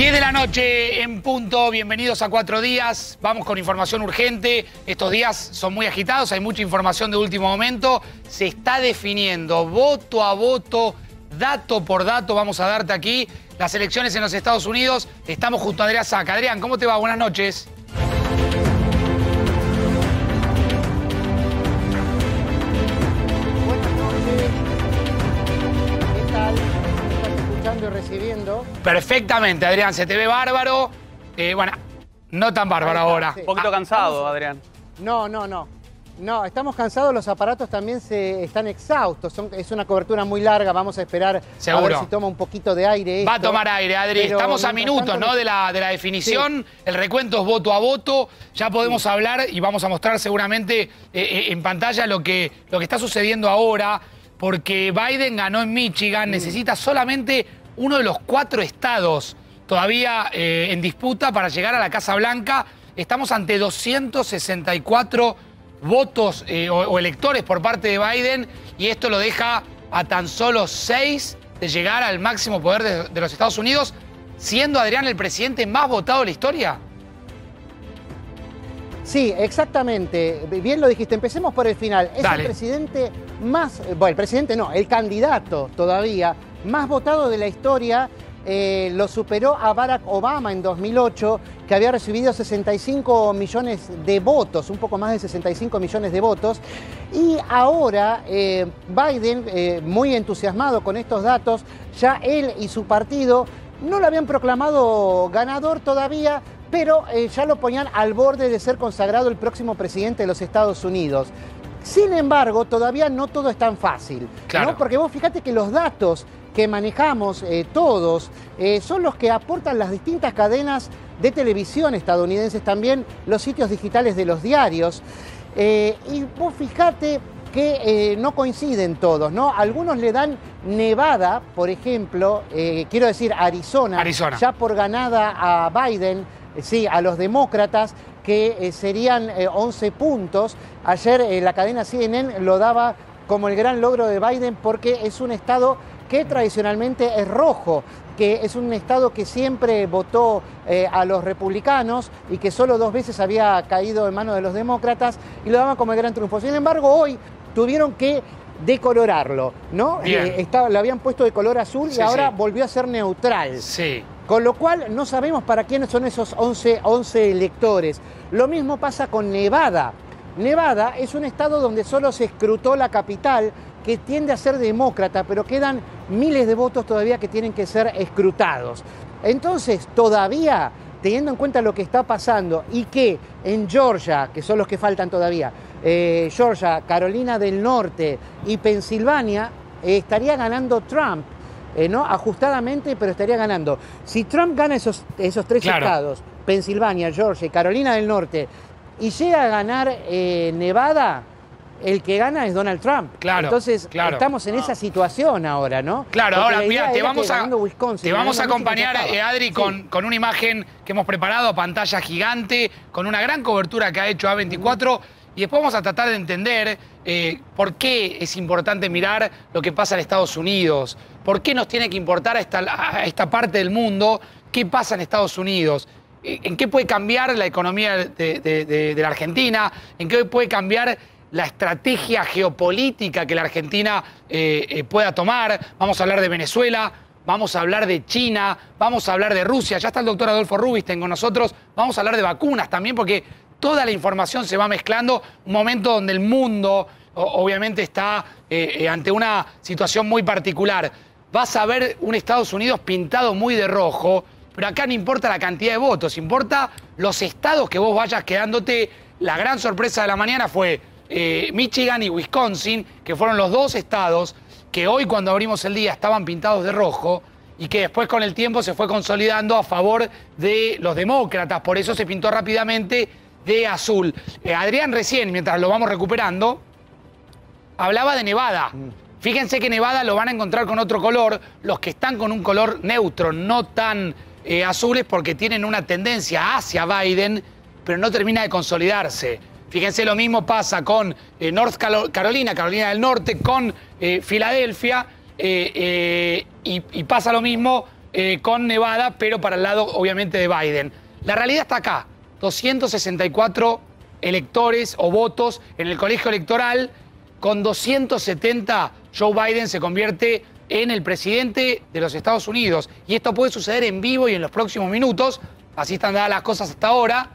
10 de la noche en punto, bienvenidos a 4 días, vamos con información urgente, estos días son muy agitados, hay mucha información de último momento, se está definiendo voto a voto, dato por dato, vamos a darte aquí las elecciones en los Estados Unidos, estamos junto a Adrián Saca. Adrián, ¿cómo te va? Buenas noches. Recibiendo. Perfectamente, Adrián, se te ve bárbaro. Bueno, no tan bárbaro ahora. Sí. Un poquito cansado, Adrián. No, estamos cansados, los aparatos también están exhaustos. Es una cobertura muy larga, vamos a esperar. Seguro. A ver si toma un poquito de aire. Va a tomar aire, Adri. Estamos a minutos, ¿no? De la definición. Sí. El recuento es voto a voto. Ya podemos hablar y vamos a mostrar seguramente en pantalla lo que está sucediendo ahora. Porque Biden ganó en Michigan, necesita solamente uno de los 4 estados todavía en disputa para llegar a la Casa Blanca. Estamos ante 264 votos o electores por parte de Biden y esto lo deja a tan solo 6 de llegar al máximo poder de los Estados Unidos, siendo Adrián el presidente más votado de la historia. Sí, exactamente. Bien lo dijiste. Empecemos por el final. Es el presidente más... Bueno, el presidente no, el candidato todavía más votado de la historia. Lo superó a Barack Obama en 2008, que había recibido 65 millones de votos, un poco más de 65 millones de votos. Y ahora Biden, muy entusiasmado con estos datos, ya él y su partido no lo habían proclamado ganador todavía, pero ya lo ponían al borde de ser consagrado el próximo presidente de los Estados Unidos. Sin embargo, todavía no todo es tan fácil, claro, ¿no? Porque vos fíjate que los datos que manejamos todos son los que aportan las distintas cadenas de televisión estadounidenses, también los sitios digitales de los diarios. Y vos fíjate que no coinciden todos, ¿no? Algunos le dan Nevada, por ejemplo, quiero decir Arizona, ya por ganada a Biden, sí, a los demócratas, que serían 11 puntos. Ayer la cadena CNN lo daba como el gran logro de Biden porque es un estado que tradicionalmente es rojo, que es un estado que siempre votó a los republicanos y que solo 2 veces había caído en manos de los demócratas y lo daban como el gran triunfo. Sin embargo, hoy tuvieron que decolorarlo, ¿no? Lo habían puesto de color azul y ahora volvió a ser neutral. Sí. Con lo cual no sabemos para quiénes son esos 11 electores. Lo mismo pasa con Nevada. Nevada es un estado donde solo se escrutó la capital, que tiende a ser demócrata, pero quedan miles de votos todavía que tienen que ser escrutados. Entonces, todavía, teniendo en cuenta lo que está pasando y que en Georgia, que son los que faltan todavía, Georgia, Carolina del Norte y Pensilvania, estaría ganando Trump. ¿No? Ajustadamente, pero estaría ganando. Si Trump gana esos 3 estados, Pensilvania, Georgia y Carolina del Norte, y llega a ganar Nevada, el que gana es Donald Trump. Claro, entonces estamos en esa situación ahora, ¿no? Claro, porque ahora mira, te vamos a acompañar, Adri, con una imagen que hemos preparado a pantalla gigante, con una gran cobertura que ha hecho A24, y después vamos a tratar de entender por qué es importante mirar lo que pasa en Estados Unidos, por qué nos tiene que importar a esta parte del mundo, qué pasa en Estados Unidos, en qué puede cambiar la economía de la Argentina, en qué puede cambiar la estrategia geopolítica que la Argentina pueda tomar. Vamos a hablar de Venezuela, vamos a hablar de China, vamos a hablar de Rusia. Ya está el doctor Adolfo Rubinstein con nosotros. Vamos a hablar de vacunas también porque toda la información se va mezclando. Un momento donde el mundo obviamente está ante una situación muy particular. Vas a ver un Estados Unidos pintado muy de rojo, pero acá no importa la cantidad de votos, importa los estados que vos vayas quedándote. La gran sorpresa de la mañana fue Michigan y Wisconsin, que fueron los 2 estados que hoy cuando abrimos el día estaban pintados de rojo y que después con el tiempo se fue consolidando a favor de los demócratas, por eso se pintó rápidamente de azul. Adrián recién, mientras lo vamos recuperando, hablaba de Nevada. Fíjense que Nevada lo van a encontrar con otro color, los que están con un color neutro, no tan azules porque tienen una tendencia hacia Biden, pero no termina de consolidarse. Fíjense, lo mismo pasa con North Carolina, Carolina del Norte, con Filadelfia, y pasa lo mismo con Nevada, pero para el lado, obviamente, de Biden. La realidad está acá. 264 electores o votos en el colegio electoral. Con 270, Joe Biden se convierte en el presidente de los Estados Unidos. Y esto puede suceder en vivo y en los próximos minutos. Así están dadas las cosas hasta ahora.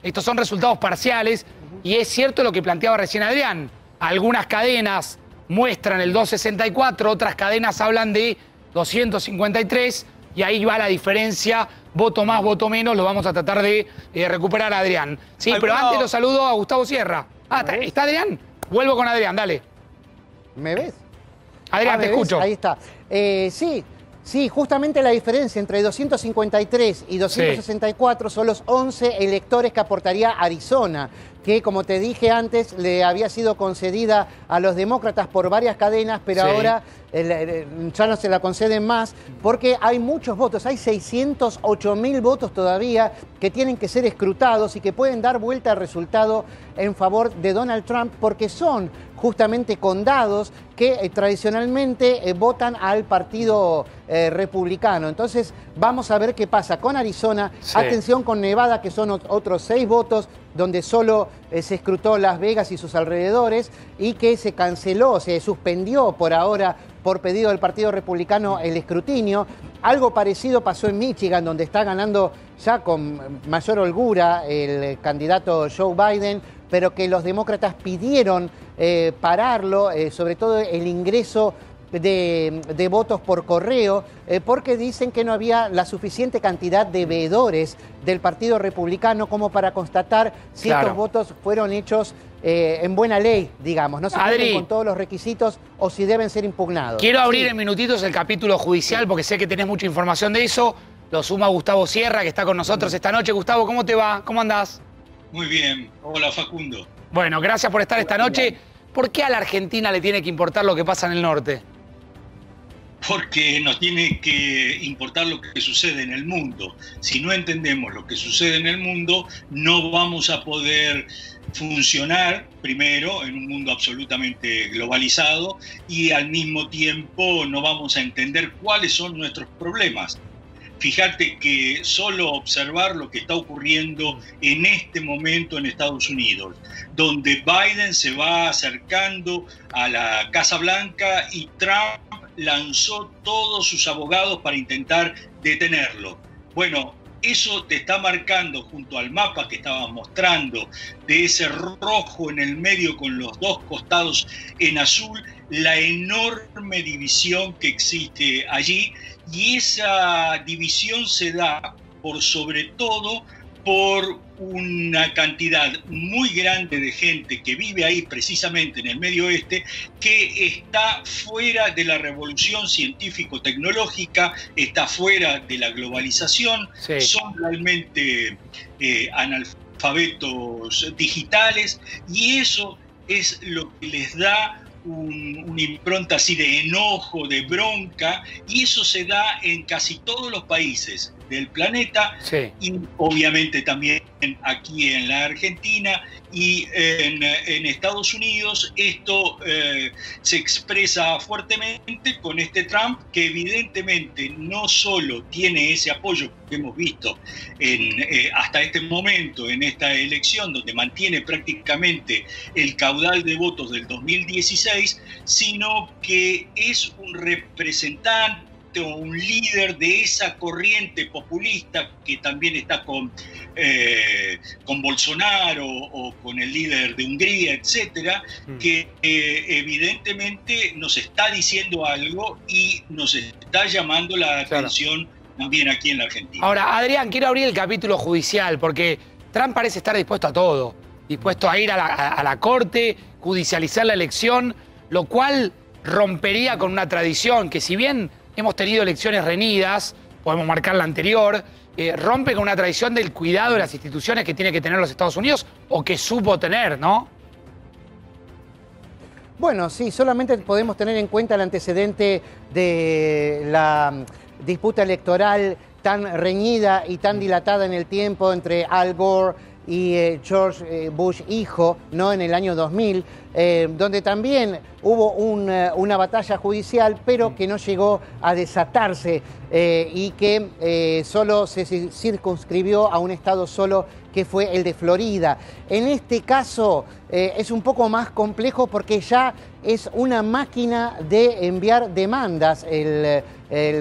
Estos son resultados parciales. Y es cierto lo que planteaba recién Adrián. Algunas cadenas muestran el 264, otras cadenas hablan de 253. Y ahí va la diferencia, voto más, voto menos, lo vamos a tratar de recuperar a Adrián. Sí, pero antes lo saludo a Gustavo Sierra. Ah, ¿está Adrián? Vuelvo con Adrián, dale. ¿Me ves? Adrián, te escucho. Ahí está. Sí, justamente la diferencia entre 253 y 264 son los 11 electores que aportaría Arizona, que como te dije antes, le había sido concedida a los demócratas por varias cadenas, pero ahora ya no se la conceden más, porque hay muchos votos, hay 608.000 votos todavía que tienen que ser escrutados y que pueden dar vuelta al resultado en favor de Donald Trump, porque son justamente condados que tradicionalmente votan al partido republicano. Entonces vamos a ver qué pasa con Arizona. Atención con Nevada, que son otros 6 votos, donde solo se escrutó Las Vegas y sus alrededores, y que se canceló, se suspendió por ahora por pedido del Partido Republicano el escrutinio. Algo parecido pasó en Michigan, donde está ganando ya con mayor holgura el candidato Joe Biden, pero que los demócratas pidieron pararlo, sobre todo el ingreso de votos por correo, porque dicen que no había la suficiente cantidad de veedores del Partido Republicano como para constatar si estos votos fueron hechos en buena ley, digamos, no se cumplen con todos los requisitos o si deben ser impugnados. Quiero abrir en minutitos el capítulo judicial porque sé que tenés mucha información de eso. Lo suma Gustavo Sierra, que está con nosotros esta noche. Gustavo, ¿cómo te va? ¿Cómo andás? Muy bien. Hola, Facundo. Bueno, gracias por estar esta noche. ¿Por qué a la Argentina le tiene que importar lo que pasa en el norte? Porque nos tiene que importar lo que sucede en el mundo. Si no entendemos lo que sucede en el mundo, no vamos a poder funcionar, primero, en un mundo absolutamente globalizado, y al mismo tiempo no vamos a entender cuáles son nuestros problemas. Fíjate que solo observar lo que está ocurriendo en este momento en Estados Unidos, donde Biden se va acercando a la Casa Blanca y Trump lanzó todos sus abogados para intentar detenerlo. Bueno, eso te está marcando, junto al mapa que estaba mostrando, de ese rojo en el medio con los dos costados en azul, la enorme división que existe allí, y esa división se da sobre todo por una cantidad muy grande de gente que vive ahí precisamente en el Medio Oeste, que está fuera de la revolución científico-tecnológica, está fuera de la globalización, son realmente analfabetos digitales, y eso es lo que les da una impronta así de enojo, de bronca, y eso se da en casi todos los países del planeta, y obviamente también aquí en la Argentina y en Estados Unidos. Esto se expresa fuertemente con este Trump, que evidentemente no solo tiene ese apoyo que hemos visto hasta este momento en esta elección, donde mantiene prácticamente el caudal de votos del 2016, sino que es un representante o un líder de esa corriente populista que también está con Bolsonaro o con el líder de Hungría, etcétera, que evidentemente nos está diciendo algo y nos está llamando la atención también aquí en la Argentina. Ahora, Adrián, quiero abrir el capítulo judicial porque Trump parece estar dispuesto a todo, dispuesto a ir a la corte, judicializar la elección, lo cual rompería con una tradición que, si bien hemos tenido elecciones reñidas, podemos marcar la anterior, rompe con una tradición del cuidado de las instituciones que tiene que tener los Estados Unidos, o que supo tener, ¿no? Bueno, sí, solamente podemos tener en cuenta el antecedente de la disputa electoral tan reñida y tan dilatada en el tiempo entre Al Gore y George Bush hijo, ¿no? En el año 2000, donde también hubo una batalla judicial, pero que no llegó a desatarse y que solo se circunscribió a un estado solo, que fue el de Florida. En este caso es un poco más complejo porque ya es una máquina de enviar demandas el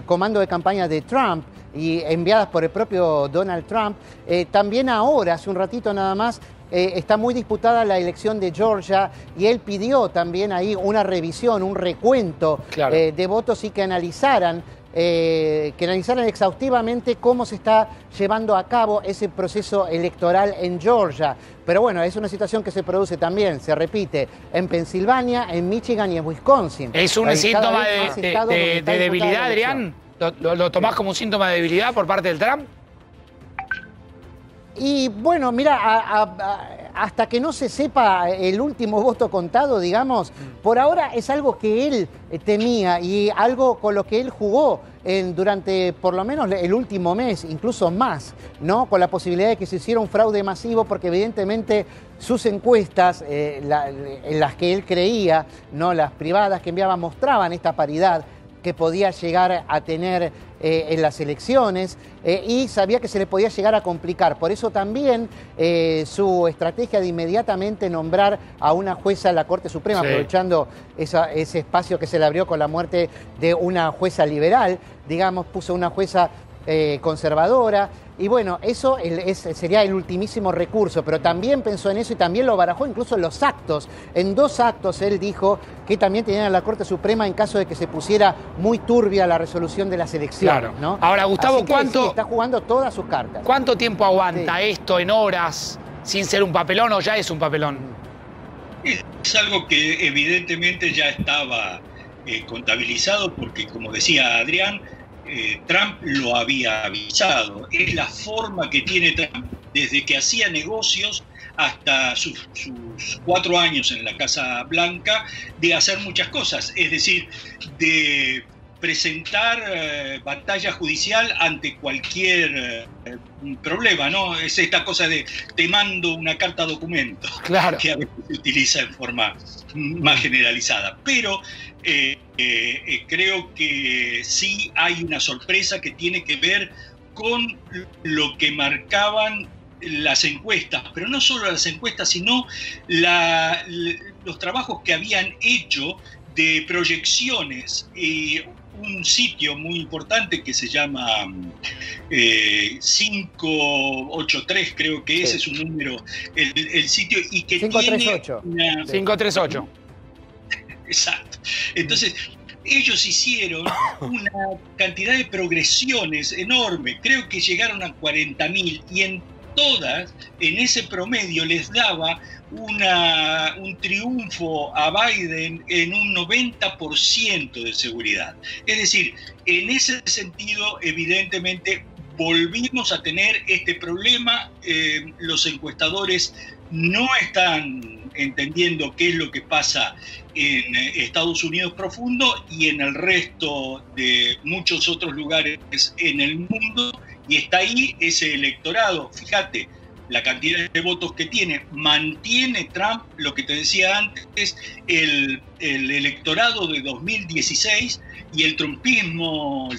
comando de campaña de Trump, y enviadas por el propio Donald Trump. También ahora, hace un ratito nada más, está muy disputada la elección de Georgia y él pidió también ahí una revisión, un recuento de votos y que analizaran exhaustivamente cómo se está llevando a cabo ese proceso electoral en Georgia. Pero bueno, es una situación que se produce también, se repite, en Pensilvania, en Michigan y en Wisconsin. ¿Es un síntoma de debilidad, Adrián? ¿Lo tomás como un síntoma de debilidad por parte del Trump? Y bueno, mira, hasta que no se sepa el último voto contado, digamos, por ahora es algo que él temía y algo con lo que él jugó durante por lo menos el último mes, incluso más, ¿no? Con la posibilidad de que se hiciera un fraude masivo, porque evidentemente sus encuestas, en las que él creía, ¿no? Las privadas que enviaba, mostraban esta paridad que podía llegar a tener en las elecciones y sabía que se le podía llegar a complicar. Por eso también su estrategia de inmediatamente nombrar a una jueza en la Corte Suprema, aprovechando ese espacio que se le abrió con la muerte de una jueza liberal, digamos, puso una jueza conservadora. Y bueno, eso sería el ultimísimo recurso, pero también pensó en eso y también lo barajó incluso en los actos. En 2 actos él dijo que también tenían a la Corte Suprema en caso de que se pusiera muy turbia la resolución de las elecciones. Claro. ¿No? Ahora, Gustavo, ¿cuánto? Sí, está jugando todas sus cartas. ¿Cuánto tiempo aguanta esto en horas sin ser un papelón o ya es un papelón? Es algo que evidentemente ya estaba contabilizado porque, como decía Adrián, Trump lo había avisado. Es la forma que tiene Trump desde que hacía negocios hasta sus 4 años en la Casa Blanca, de hacer muchas cosas, es decir, de presentar batalla judicial ante cualquier problema, ¿no? Es esta cosa de te mando una carta documento, claro, que a veces se utiliza en forma más generalizada. Pero creo que sí hay una sorpresa que tiene que ver con lo que marcaban las encuestas, pero no solo las encuestas, sino los trabajos que habían hecho de proyecciones. Un sitio muy importante que se llama 583, creo que ese es un número, el sitio, y que 538. Tiene 538. Exacto. Entonces, ellos hicieron una cantidad de progresiones enorme, creo que llegaron a 40.000, y en todas, en ese promedio, les daba un triunfo a Biden en un 90% de seguridad. Es decir, en ese sentido, evidentemente, volvimos a tener este problema. Los encuestadores no están entendiendo qué es lo que pasa en Estados Unidos profundo y en el resto de muchos otros lugares en el mundo, y está ahí ese electorado. Fíjate la cantidad de votos que tiene. Mantiene Trump, lo que te decía antes, el electorado de 2016, y el trumpismo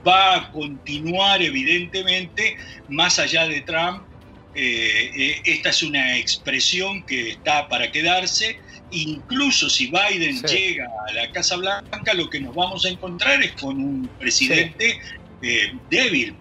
va a continuar evidentemente más allá de Trump. Esta es una expresión que está para quedarse. Incluso si Biden llega a la Casa Blanca, lo que nos vamos a encontrar es con un presidente débil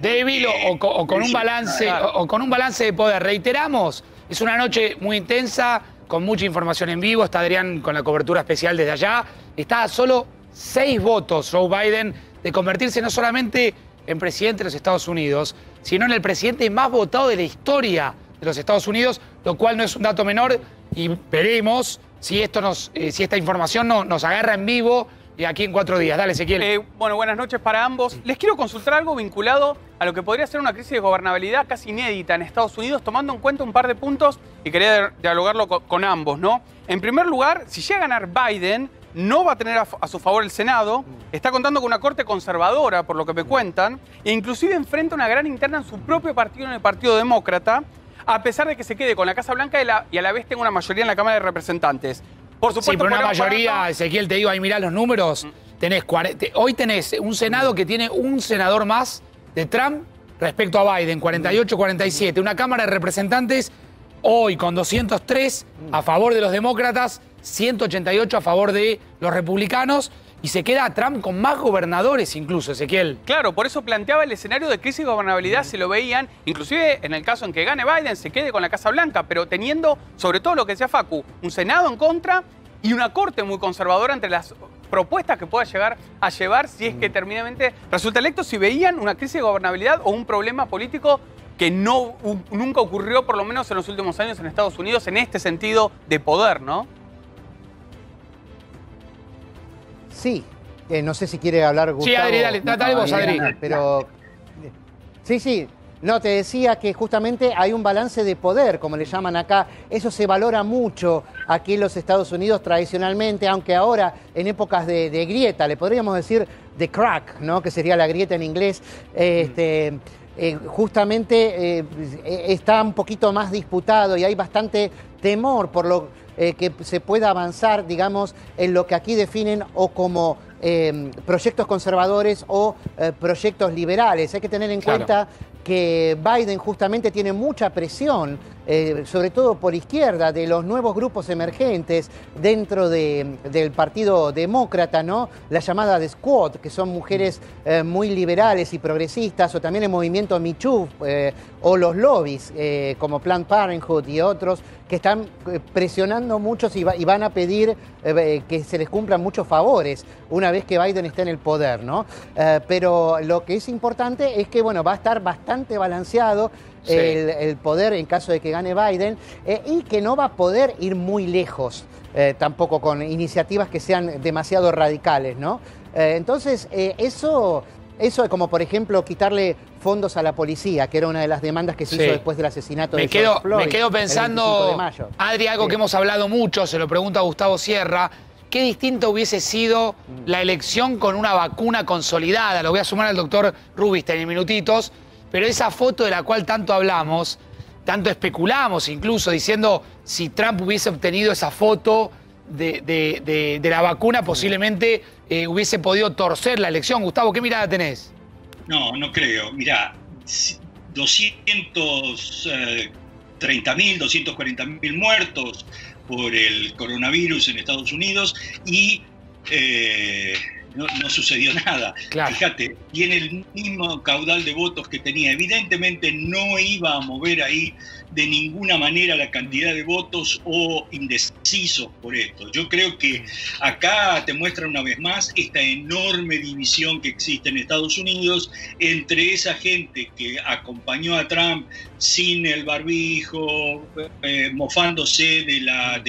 o con un balance de poder. Reiteramos, es una noche muy intensa, con mucha información en vivo. Está Adrián con la cobertura especial desde allá. Está a solo 6 votos Joe Biden de convertirse no solamente en presidente de los Estados Unidos, sino en el presidente más votado de la historia de los Estados Unidos, lo cual no es un dato menor, y veremos si esta información nos agarra en vivo y aquí en 4 días. Dale, Ezequiel. Bueno, buenas noches para ambos. Les quiero consultar algo vinculado a lo que podría ser una crisis de gobernabilidad casi inédita en Estados Unidos, tomando en cuenta un par de puntos, y quería dialogarlo con ambos, ¿no? En primer lugar, si llega a ganar Biden, no va a tener a su favor el Senado, está contando con una corte conservadora, por lo que me cuentan, e inclusive enfrenta una gran interna en su propio partido, en el Partido Demócrata. a pesar de que se quede con la Casa Blanca y a la vez tenga una mayoría en la Cámara de Representantes. Por supuesto, sí, pero una mayoría, Ezequiel, te digo, ahí mirá los números, hoy tenés un Senado que tiene un senador más de Trump respecto a Biden, 48-47, una Cámara de Representantes hoy con 203 a favor de los demócratas, 188 a favor de los republicanos, y se queda Trump con más gobernadores incluso, Ezequiel. Claro, por eso planteaba el escenario de crisis de gobernabilidad, se lo veían, inclusive en el caso en que gane Biden, se quede con la Casa Blanca, pero teniendo, sobre todo lo que decía Facu, un Senado en contra y una Corte muy conservadora entre las propuestas que pueda llegar a llevar si es que terminantemente resulta electo, si veían una crisis de gobernabilidad o un problema político que nunca ocurrió, por lo menos en los últimos años en Estados Unidos, en este sentido de poder, ¿no? Sí, no sé si quiere hablar Gustavo. Sí, Adri, dale vos, Adri. Pero, sí, no, te decía que justamente hay un balance de poder, como le llaman acá. Eso se valora mucho aquí en los Estados Unidos tradicionalmente, aunque ahora en épocas de grieta, le podríamos decir de crack, ¿no? Que sería la grieta en inglés, justamente está un poquito más disputado y hay bastante temor por lo que se pueda avanzar, digamos, en lo que aquí definen o como proyectos conservadores o proyectos liberales. Hay que tener en cuenta que Biden justamente tiene mucha presión, sobre todo por izquierda, de los nuevos grupos emergentes dentro del Partido Demócrata, ¿no? La llamada de Squad, que son mujeres muy liberales y progresistas, o también el movimiento Me Too, o los lobbies, como Planned Parenthood y otros, que están presionando muchos y van a pedir que se les cumplan muchos favores una vez que Biden esté en el poder, ¿no? Pero lo que es importante es que, bueno, va a estar bastante balanceado el poder en caso de que gane Biden y que no va a poder ir muy lejos tampoco con iniciativas que sean demasiado radicales, ¿no? Entonces, eso como por ejemplo quitarle fondos a la policía, que era una de las demandas que se hizo después del asesinato de George Floyd. Me quedo pensando, Adri, algo que hemos hablado mucho, se lo pregunto a Gustavo Sierra, ¿qué distinta hubiese sido la elección con una vacuna consolidada? Lo voy a sumar al doctor Rubinstein en minutitos, pero esa foto de la cual tanto hablamos, tanto especulamos incluso, diciendo si Trump hubiese obtenido esa foto de la vacuna, posiblemente hubiese podido torcer la elección. Gustavo, ¿qué mirada tenés? No, no creo. Mirá, 230.000, 240.000 muertos por el coronavirus en Estados Unidos y no sucedió nada. Claro. Fíjate, tiene el mismo caudal de votos que tenía. Evidentemente no iba a mover ahí de ninguna manera la cantidad de votos o indecisos por esto. Yo creo que acá te muestra una vez más esta enorme división que existe en Estados Unidos entre esa gente que acompañó a Trump sin el barbijo, mofándose de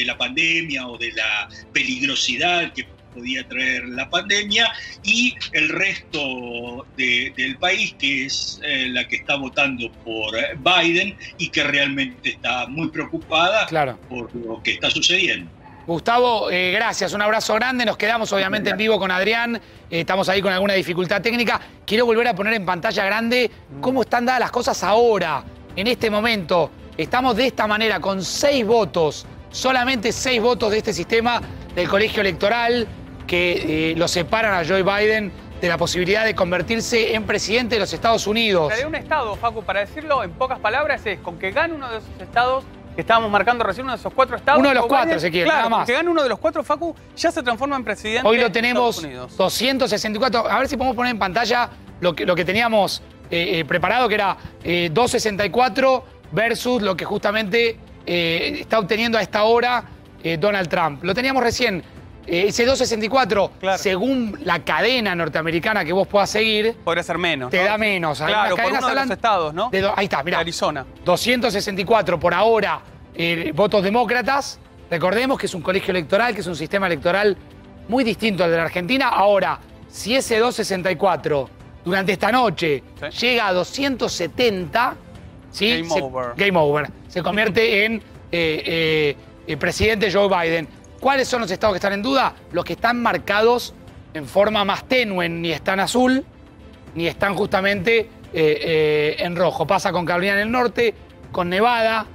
la pandemia o de la peligrosidad que podía traer la pandemia, y el resto del país, que es la que está votando por Biden y que realmente está muy preocupada por lo que está sucediendo. Gustavo, gracias, un abrazo grande. Nos quedamos obviamente en vivo con Adrián, estamos ahí con alguna dificultad técnica. Quiero volver a poner en pantalla grande cómo están dadas las cosas ahora, en este momento. Estamos de esta manera, con 6 votos, solamente 6 votos de este sistema del colegio electoral, que lo separan a Joe Biden de la posibilidad de convertirse en presidente de los Estados Unidos. De un estado, Facu, para decirlo en pocas palabras, es con que gane uno de esos estados que estábamos marcando recién, uno de esos 4 estados. Uno de los 4, Ezequiel, claro, nada más. Que gane uno de los 4, Facu, ya se transforma en presidente. Hoy lo tenemos 264. A ver si podemos poner en pantalla lo que teníamos preparado, que era 264 versus lo que justamente está obteniendo a esta hora Donald Trump. Lo teníamos recién. Ese 264, según la cadena norteamericana que vos puedas seguir, podría ser menos, te da menos. Claro, por uno de los estados, ¿no? Ahí está, mirá. Arizona. 264 por ahora votos demócratas. Recordemos que es un colegio electoral, que es un sistema electoral muy distinto al de la Argentina. Ahora, si ese 264 durante esta noche llega a 270, ¿sí? Game over. Se convierte en presidente Joe Biden. ¿Cuáles son los estados que están en duda? Los que están marcados en forma más tenue, ni están azul, ni están justamente en rojo. Pasa con Carolina del Norte, con Nevada,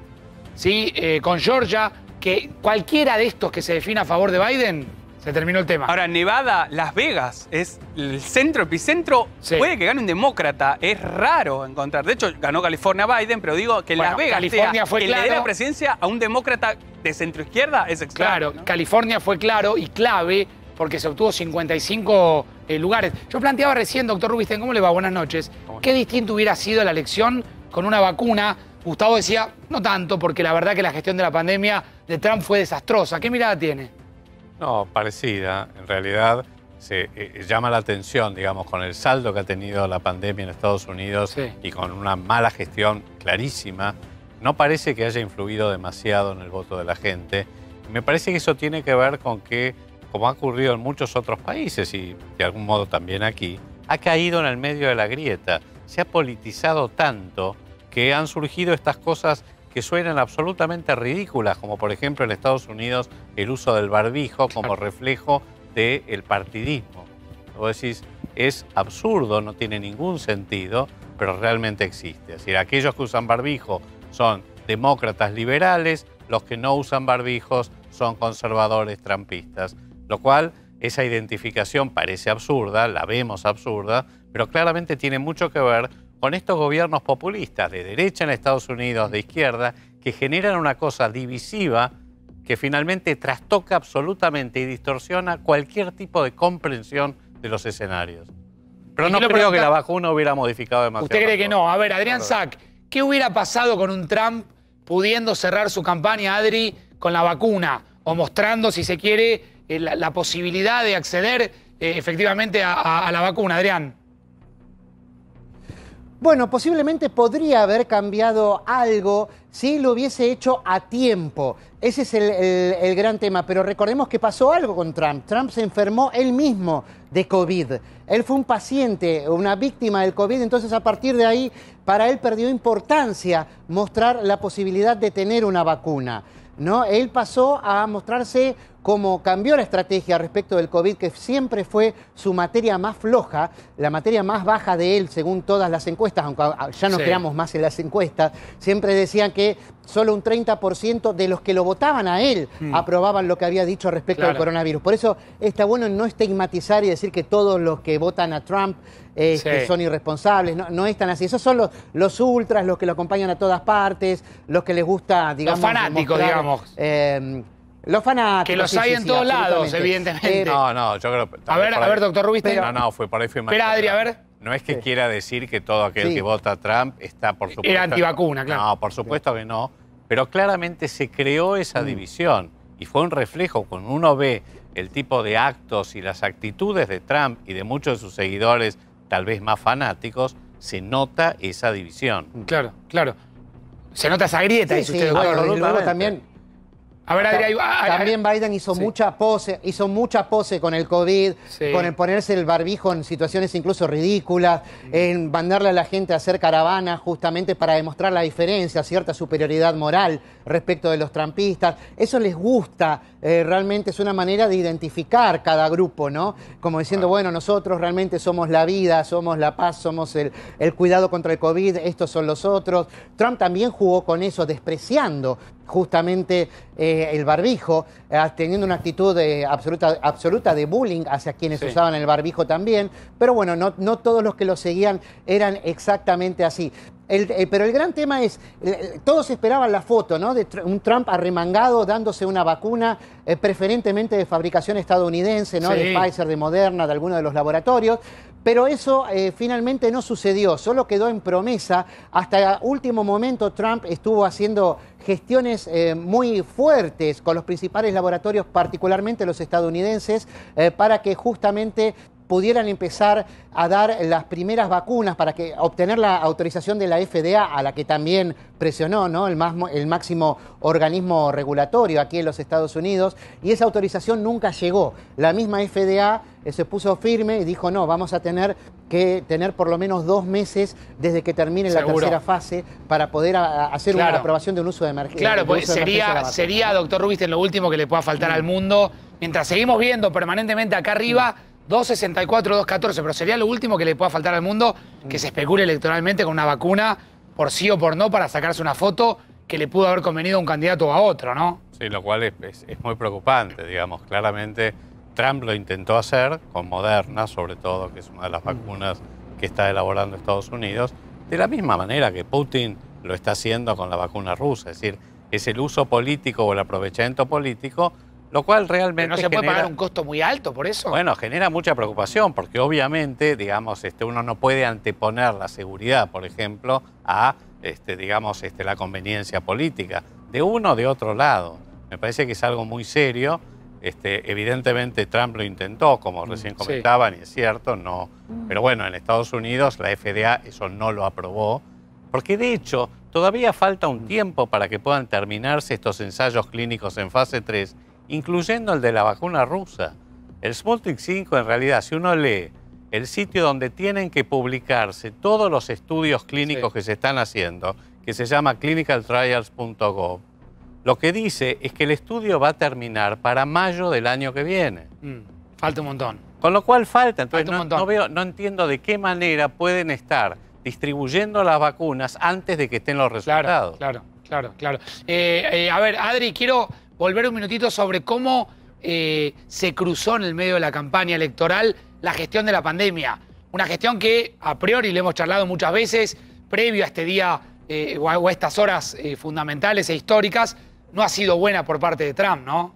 ¿sí? Con Georgia, que cualquiera de estos que se defina a favor de Biden, se terminó el tema. Ahora, Nevada, Las Vegas, es el centro, epicentro. Sí. Puede que gane un demócrata. Es raro encontrar. De hecho, ganó California Biden, pero digo que Las Vegas California fue le dé la presidencia a un demócrata de centroizquierda es extraño. Claro, ¿no? California fue claro y clave porque se obtuvo 55 lugares. Yo planteaba recién, doctor Rubinstein, ¿cómo le va? Buenas noches. ¿Qué distinto hubiera sido la elección con una vacuna? Gustavo decía, no tanto, porque la verdad que la gestión de la pandemia de Trump fue desastrosa. ¿Qué mirada tiene? No, parecida. En realidad se llama la atención, digamos, con el saldo que ha tenido la pandemia en Estados Unidos y con una mala gestión clarísima. No parece que haya influido demasiado en el voto de la gente. Y me parece que eso tiene que ver con que, como ha ocurrido en muchos otros países y de algún modo también aquí, ha caído en el medio de la grieta. Se ha politizado tanto que han surgido estas cosas que suenan absolutamente ridículas, como por ejemplo en Estados Unidos el uso del barbijo como reflejo del partidismo. Vos decís, es absurdo, no tiene ningún sentido, pero realmente existe. Es decir, aquellos que usan barbijo son demócratas liberales, los que no usan barbijos son conservadores trampistas, lo cual esa identificación parece absurda, la vemos absurda, pero claramente tiene mucho que ver con estos gobiernos populistas de derecha en Estados Unidos, de izquierda, que generan una cosa divisiva que finalmente trastoca absolutamente y distorsiona cualquier tipo de comprensión de los escenarios. Pero no creo que la vacuna hubiera modificado demasiado. ¿Usted cree que no? A ver, Adrián Sack, ¿qué hubiera pasado con un Trump pudiendo cerrar su campaña, Adri, con la vacuna? O mostrando, si se quiere, la posibilidad de acceder efectivamente a la vacuna, Adrián. Bueno, posiblemente podría haber cambiado algo si lo hubiese hecho a tiempo. Ese es el gran tema, pero recordemos que pasó algo con Trump. Trump se enfermó él mismo de COVID. Él fue un paciente, una víctima del COVID, entonces a partir de ahí para él perdió importancia mostrar la posibilidad de tener una vacuna, ¿no? Él pasó a mostrarse como cambió la estrategia respecto del COVID, que siempre fue su materia más floja, la materia más baja de él, según todas las encuestas, aunque ya no creamos más en las encuestas, siempre decían que solo un 30% de los que lo votaban a él aprobaban lo que había dicho respecto al coronavirus. Por eso está bueno no estigmatizar y decir que todos los que votan a Trump que son irresponsables, no es tan así. Esos son los ultras, los que lo acompañan a todas partes, los que les gusta, digamos... Los fanáticos, digamos. Los fanáticos. Que los hay en todos lados, evidentemente. No, yo creo... A ver, doctor Rubinstein. No, fue por ahí fue más. Espera, Adri, a ver. No es que quiera decir que todo aquel que vota a Trump está, por supuesto... Era antivacuna, claro. No, por supuesto que no. Pero claramente se creó esa división. Y fue un reflejo, cuando uno ve el tipo de actos y las actitudes de Trump y de muchos de sus seguidores, tal vez más fanáticos, se nota esa división. Claro, claro. Se nota esa grieta, dice usted, doctor. Y luego también... A ver, Adri, también Biden hizo mucha pose con el COVID, con el ponerse el barbijo en situaciones incluso ridículas, en mandarle a la gente a hacer caravanas justamente para demostrar la diferencia, cierta superioridad moral respecto de los trumpistas. Eso les gusta, realmente es una manera de identificar cada grupo, ¿no? Como diciendo, bueno, nosotros realmente somos la vida, somos la paz, somos el cuidado contra el COVID, estos son los otros. Trump también jugó con eso, despreciando justamente el barbijo, teniendo una actitud absoluta de bullying hacia quienes usaban el barbijo también, pero bueno, no todos los que lo seguían eran exactamente así. Pero el gran tema es, todos esperaban la foto, ¿no? De un Trump arremangado dándose una vacuna, preferentemente de fabricación estadounidense, ¿no? De Pfizer, de Moderna, de alguno de los laboratorios. Pero eso finalmente no sucedió, solo quedó en promesa. Hasta último momento Trump estuvo haciendo gestiones muy fuertes con los principales laboratorios, particularmente los estadounidenses, para que justamente pudieran empezar a dar las primeras vacunas para que obtener la autorización de la FDA, a la que también presionó, ¿no? el máximo organismo regulatorio aquí en los Estados Unidos, y esa autorización nunca llegó. La misma FDA se puso firme y dijo, no, vamos a tener que tener por lo menos 2 meses desde que termine la tercera fase para poder hacer una aprobación de un uso de emergencia. Claro, pues sería, doctor Rubinstein, lo último que le pueda faltar al mundo, mientras seguimos viendo permanentemente acá arriba 2.64, 2.14, pero sería lo último que le pueda faltar al mundo, que se especule electoralmente con una vacuna por sí o por no para sacarse una foto que le pudo haber convenido a un candidato o a otro, ¿no? Sí, lo cual es muy preocupante, digamos. Claramente Trump lo intentó hacer, con Moderna sobre todo, que es una de las vacunas que está elaborando Estados Unidos, de la misma manera que Putin lo está haciendo con la vacuna rusa. Es decir, es el uso político o el aprovechamiento político, lo cual realmente ¿Pero no se puede pagar un costo muy alto por eso? Bueno, genera mucha preocupación, porque obviamente, digamos, uno no puede anteponer la seguridad, por ejemplo, a, digamos, la conveniencia política, de uno o de otro lado. Me parece que es algo muy serio. Evidentemente Trump lo intentó, como recién comentaban, y es cierto, no. Pero bueno, en Estados Unidos la FDA eso no lo aprobó, porque de hecho todavía falta un tiempo para que puedan terminarse estos ensayos clínicos en fase 3, incluyendo el de la vacuna rusa. El Sputnik 5, en realidad, si uno lee el sitio donde tienen que publicarse todos los estudios clínicos que se están haciendo, que se llama clinicaltrials.gov, lo que dice es que el estudio va a terminar para mayo del año que viene. Falta un montón. Con lo cual falta. Entonces no entiendo de qué manera pueden estar distribuyendo las vacunas antes de que estén los resultados. Claro. A ver, Adri, quiero volver un minutito sobre cómo se cruzó en el medio de la campaña electoral la gestión de la pandemia. Una gestión que a priori le hemos charlado muchas veces, previo a este día o a estas horas fundamentales e históricas, no ha sido buena por parte de Trump, ¿no?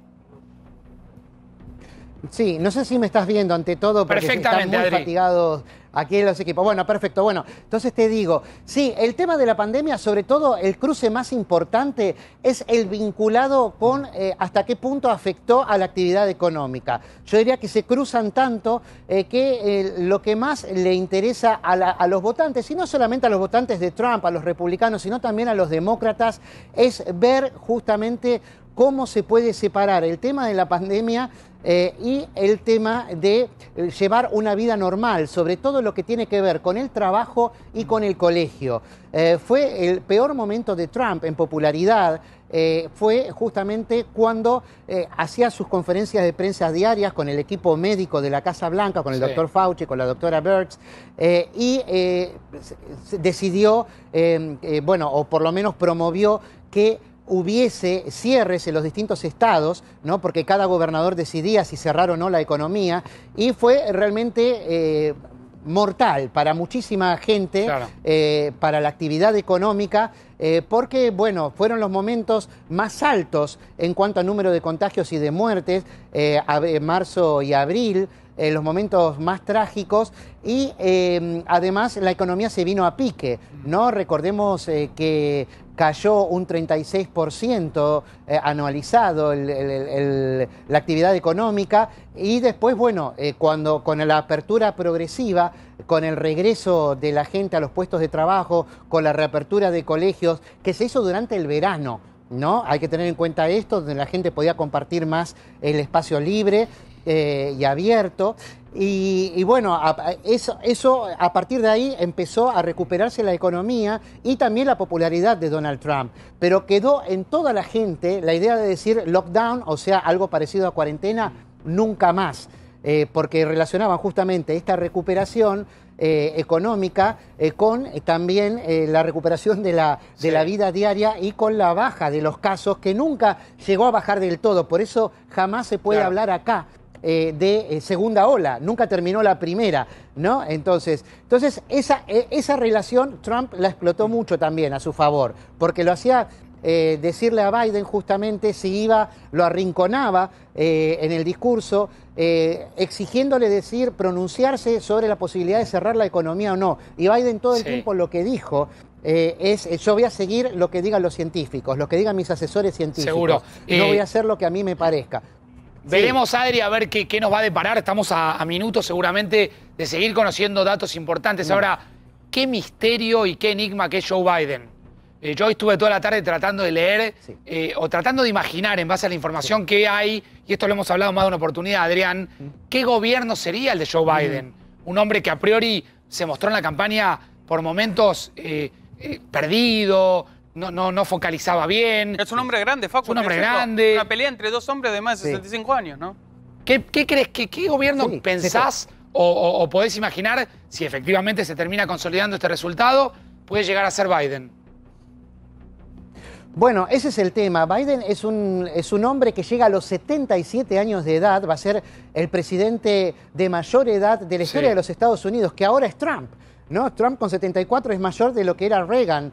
Sí, no sé si me estás viendo ante todo porque están muy fatigados aquí en los equipos. Bueno, perfecto. Bueno, entonces te digo, sí, el tema de la pandemia, sobre todo el cruce más importante es el vinculado con hasta qué punto afectó a la actividad económica. Yo diría que se cruzan tanto que lo que más le interesa a los votantes, y no solamente a los votantes de Trump, a los republicanos, sino también a los demócratas, es ver justamente cómo se puede separar el tema de la pandemia y el tema de llevar una vida normal, sobre todo lo que tiene que ver con el trabajo y con el colegio. Fue el peor momento de Trump en popularidad, fue justamente cuando hacía sus conferencias de prensa diarias con el equipo médico de la Casa Blanca, con el doctor Fauci, con la doctora Birx, y decidió, bueno, o por lo menos promovió que hubiese cierres en los distintos estados, ¿no? Porque cada gobernador decidía si cerrar o no la economía, y fue realmente mortal para muchísima gente, para la actividad económica, porque, bueno, fueron los momentos más altos en cuanto a número de contagios y de muertes, marzo y abril, los momentos más trágicos, y además la economía se vino a pique, ¿no? Recordemos que cayó un 36% anualizado la actividad económica, y después, bueno, cuando con la apertura progresiva, con el regreso de la gente a los puestos de trabajo, con la reapertura de colegios, que se hizo durante el verano, ¿no? Hay que tener en cuenta esto, donde la gente podía compartir más el espacio libre y abierto. Y bueno, eso a partir de ahí empezó a recuperarse la economía y también la popularidad de Donald Trump. Pero quedó en toda la gente la idea de decir lockdown, o sea, algo parecido a cuarentena, nunca más. Porque relacionaban justamente esta recuperación económica con también la recuperación de la vida diaria y con la baja de los casos, que nunca llegó a bajar del todo. Por eso jamás se puede hablar acá de segunda ola, nunca terminó la primera, ¿no? Entonces esa relación Trump la explotó mucho también a su favor, porque lo hacía decirle a Biden justamente si iba, lo arrinconaba en el discurso, exigiéndole pronunciarse sobre la posibilidad de cerrar la economía o no. Y Biden todo el tiempo lo que dijo es yo voy a seguir lo que digan los científicos, lo que digan mis asesores científicos. Seguro. No voy a hacer lo que a mí me parezca. Veremos, Adri, a ver qué nos va a deparar. Estamos a minutos seguramente de seguir conociendo datos importantes. Ahora, ¿qué misterio y qué enigma que es Joe Biden? Yo estuve toda la tarde tratando de leer o tratando de imaginar en base a la información que hay, y esto lo hemos hablado más de una oportunidad, Adrián, ¿qué gobierno sería el de Joe Biden? Un hombre que a priori se mostró en la campaña por momentos perdido, no focalizaba bien. Es un hombre grande, Facu. Es un hombre grande. Una pelea entre dos hombres de más de 65 años, ¿no? ¿Qué crees? ¿Qué gobierno pensás o podés imaginar si efectivamente se termina consolidando este resultado? puede llegar a ser Biden? Bueno, ese es el tema. Biden es un hombre que llega a los 77 años de edad, va a ser el presidente de mayor edad de la historia de los Estados Unidos, que ahora es Trump, ¿no? Trump con 74 es mayor de lo que era Reagan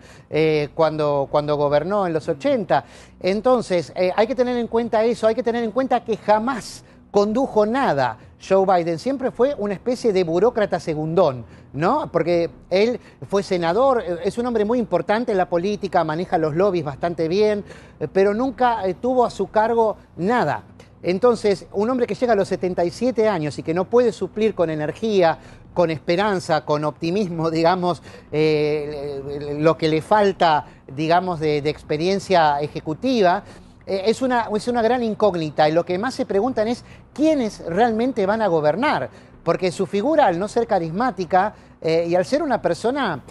cuando gobernó en los 80. Entonces, hay que tener en cuenta eso, hay que tener en cuenta que jamás condujo nada Joe Biden, siempre fue una especie de burócrata segundón, ¿no? Porque él fue senador, es un hombre muy importante en la política, maneja los lobbies bastante bien, pero nunca tuvo a su cargo nada. Entonces, un hombre que llega a los 77 años y que no puede suplir con energía, con esperanza, con optimismo, digamos, lo que le falta, digamos, de experiencia ejecutiva, es una gran incógnita, y lo que más se preguntan es quiénes realmente van a gobernar, porque su figura, al no ser carismática y al ser una persona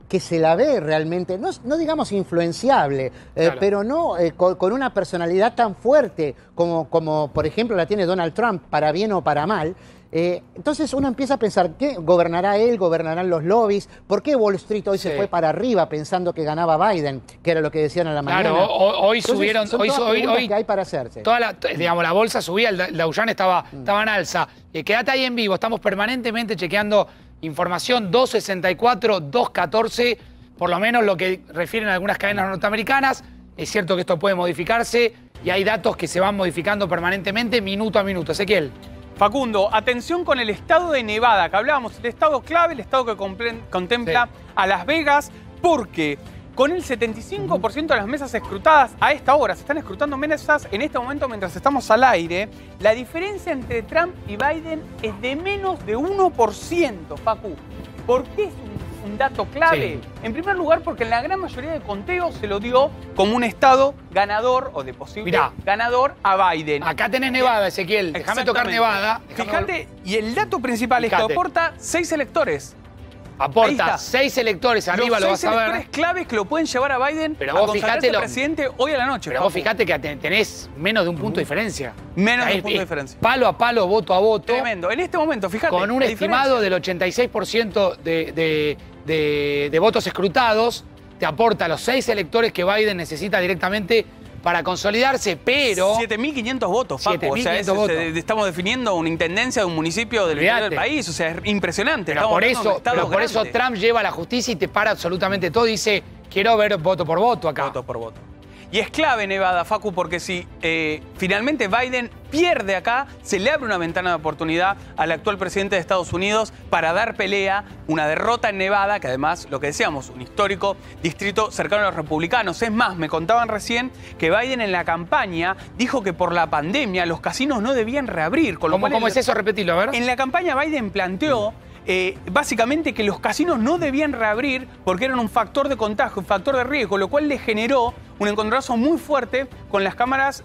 que se la ve realmente, no digamos influenciable, claro, pero no con una personalidad tan fuerte como por ejemplo la tiene Donald Trump, para bien o para mal. Entonces uno empieza a pensar, ¿qué gobernará él? ¿Gobernarán los lobbies? ¿Por qué Wall Street hoy se fue para arriba pensando que ganaba Biden? Que era lo que decían a la mañana. Claro, hoy subieron... Hoy que hay para hacerse. Digamos, la bolsa subía, el Dow Jones estaba en alza. Quédate ahí en vivo, estamos permanentemente chequeando información. 2.64, 2.14, por lo menos lo que refieren algunas cadenas norteamericanas. Es cierto que esto puede modificarse y hay datos que se van modificando permanentemente, minuto a minuto. Ezequiel. Facundo, atención con el estado de Nevada, que hablábamos, el estado clave, el estado que contempla a Las Vegas, porque con el 75% de las mesas escrutadas a esta hora, se están escrutando mesas en este momento mientras estamos al aire, la diferencia entre Trump y Biden es de menos de 1%, Facu. ¿Por qué es un dato clave? Sí. En primer lugar, porque en la gran mayoría de conteos se lo dio como un estado ganador o de posible ganador a Biden. Acá tenés Nevada, Ezequiel. Déjame tocar Nevada. Fíjate, y el dato principal es que aporta 6 electores. Aporta 6 electores, arriba lo vas a ver. 6 electores claves que lo pueden llevar a Biden a consagrarse presidente hoy a la noche. Pero vos fijate que tenés menos de un punto de diferencia. Menos de un punto de diferencia. Palo a palo, voto a voto. Tremendo. En este momento, fíjate. Con un estimado del 86% de votos escrutados, te aporta los 6 electores que Biden necesita directamente para consolidarse, pero... 7.500 votos, Paco. O sea, estamos definiendo una intendencia de un municipio del interior del país. O sea, es impresionante. Pero por eso Trump lleva a la justicia y te para absolutamente todo. Dice, quiero ver voto por voto acá. Voto por voto. Y es clave, Nevada, Facu, porque si finalmente Biden pierde acá, se le abre una ventana de oportunidad al actual presidente de Estados Unidos para dar pelea, una derrota en Nevada, que además, lo que decíamos, un histórico distrito cercano a los republicanos. Es más, me contaban recién que Biden en la campaña dijo que por la pandemia los casinos no debían reabrir. ¿Cómo es eso? Repetilo, a ver. En la campaña Biden planteó... básicamente que los casinos no debían reabrir porque eran un factor de contagio, un factor de riesgo, lo cual le generó un encontronazo muy fuerte con las cámaras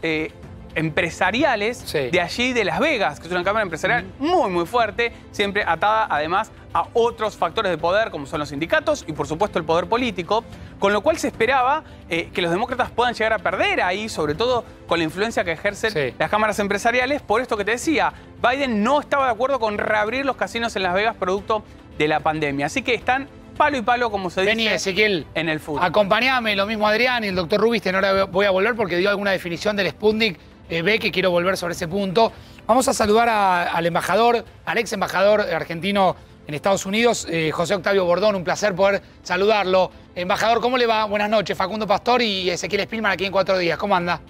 empresariales de allí de Las Vegas, que es una cámara empresarial muy fuerte, siempre atada además a otros factores de poder como son los sindicatos y por supuesto el poder político, con lo cual se esperaba que los demócratas puedan llegar a perder ahí, sobre todo con la influencia que ejercen las cámaras empresariales. Por esto que te decía, Biden no estaba de acuerdo con reabrir los casinos en Las Vegas producto de la pandemia. Así que están palo y palo, como se dice. Vení, Ezequiel, en el fútbol. Acompañame, lo mismo Adrián y el doctor Rubinstein. Ahora voy a volver porque dio alguna definición del Sputnik B, que quiero volver sobre ese punto. Vamos a saludar al embajador, al ex embajador argentino en Estados Unidos, José Octavio Bordón. Un placer poder saludarlo. Embajador, ¿cómo le va? Buenas noches. Facundo Pastor y Ezequiel Spillman aquí en 4 días. ¿Cómo anda?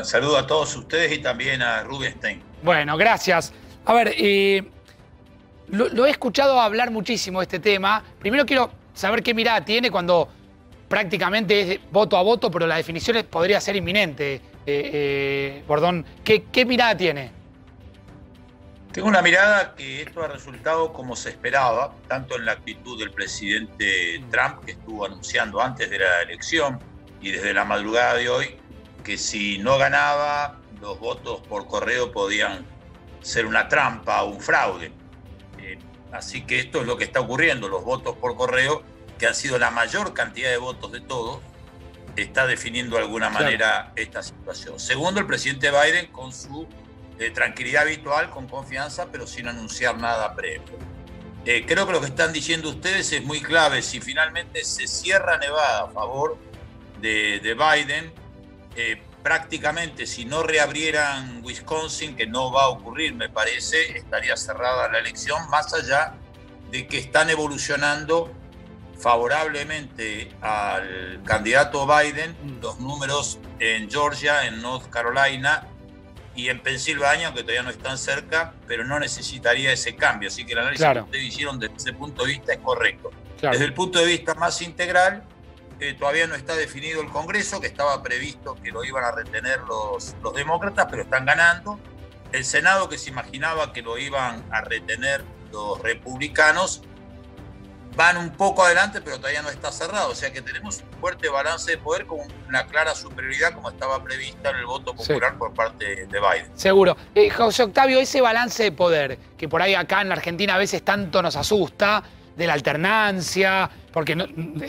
Saludo a todos ustedes y también a Rubinstein. Bueno, gracias. A ver, lo he escuchado hablar muchísimo de este tema. Primero quiero saber qué mirada tiene cuando prácticamente es voto a voto, pero la definición podría ser inminente. Bordón, ¿qué mirada tiene? Tengo una mirada que esto ha resultado como se esperaba, tanto en la actitud del presidente Trump, que estuvo anunciando antes de la elección y desde la madrugada de hoy, que si no ganaba, los votos por correo podían ser una trampa o un fraude. Así que esto es lo que está ocurriendo. Los votos por correo, que han sido la mayor cantidad de votos de todos, está definiendo de alguna manera esta situación. Segundo, el presidente Biden con su tranquilidad habitual, con confianza, pero sin anunciar nada previo. Creo que lo que están diciendo ustedes es muy clave. Si finalmente se cierra Nevada a favor de Biden, prácticamente si no reabrieran Wisconsin, que no va a ocurrir, me parece, estaría cerrada la elección, más allá de que están evolucionando favorablemente al candidato Biden los números en Georgia, en North Carolina y en Pensilvania, aunque todavía no están cerca, pero no necesitaría ese cambio. Así que el análisis que ustedes hicieron desde ese punto de vista es correcto. Desde el punto de vista más integral, todavía no está definido el Congreso, que estaba previsto que lo iban a retener los demócratas, pero están ganando. El Senado, que se imaginaba que lo iban a retener los republicanos, van un poco adelante, pero todavía no está cerrado. O sea que tenemos un fuerte balance de poder con una clara superioridad como estaba prevista en el voto popular por parte de Biden. Seguro. José Octavio, ese balance de poder, que por ahí acá en la Argentina a veces tanto nos asusta, de la alternancia, porque